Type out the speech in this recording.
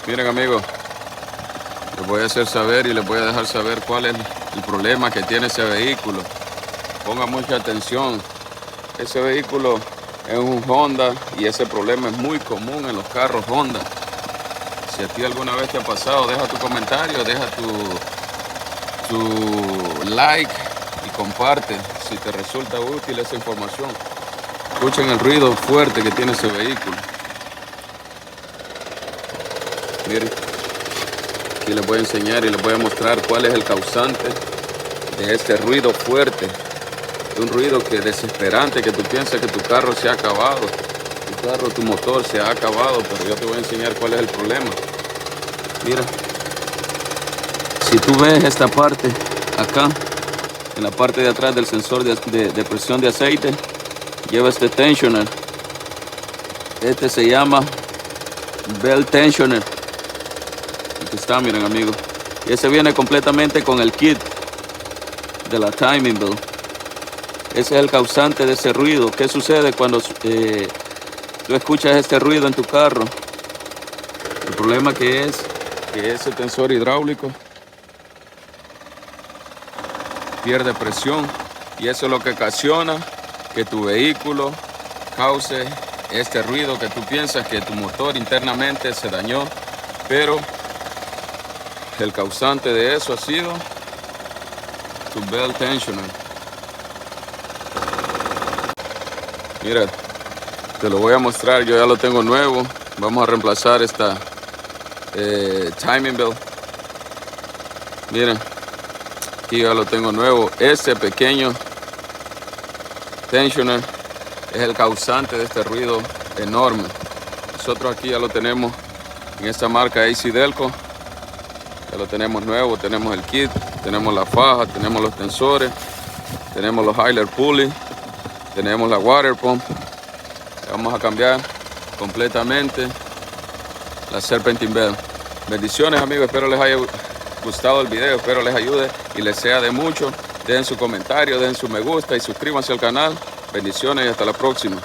Miren amigos, les voy a hacer saber y les voy a dejar saber cuál es el problema que tiene ese vehículo. Ponga mucha atención. Ese vehículo es un Honda y ese problema es muy común en los carros Honda. Si a ti alguna vez te ha pasado, deja tu comentario, deja tu like y comparte si te resulta útil esa información. Escuchen el ruido fuerte que tiene ese vehículo. Miren, aquí les voy a enseñar y les voy a mostrar cuál es el causante de este ruido fuerte. Un ruido que desesperante, que tú piensas que tu carro se ha acabado. Tu motor se ha acabado, pero yo te voy a enseñar cuál es el problema. Mira, si tú ves esta parte acá, en la parte de atrás del sensor de presión de aceite, lleva este tensioner. Este se llama belt tensioner. Aquí está, miren amigos. Y ese viene completamente con el kit de la timing belt. Ese es el causante de ese ruido. ¿Qué sucede cuando tú escuchas este ruido en tu carro? El problema que es que ese tensor hidráulico pierde presión y eso es lo que ocasiona que tu vehículo cause este ruido, que tú piensas que tu motor internamente se dañó, pero el causante de eso ha sido tu belt tensioner. Mira, te lo voy a mostrar, yo ya lo tengo nuevo. Vamos a reemplazar esta timing belt. Miren, aquí ya lo tengo nuevo. Este pequeño tensioner es el causante de este ruido enorme. Nosotros aquí ya lo tenemos en esta marca AC Delco. Ya lo tenemos nuevo, tenemos el kit, tenemos la faja, tenemos los tensores, tenemos los Hyler pulley, tenemos la water pump. Vamos a cambiar completamente la serpentine belt. Bendiciones amigos, espero les haya gustado el video, espero les ayude y les sea de mucho. Dejen su comentario, dejen su me gusta y suscríbanse al canal. Bendiciones y hasta la próxima.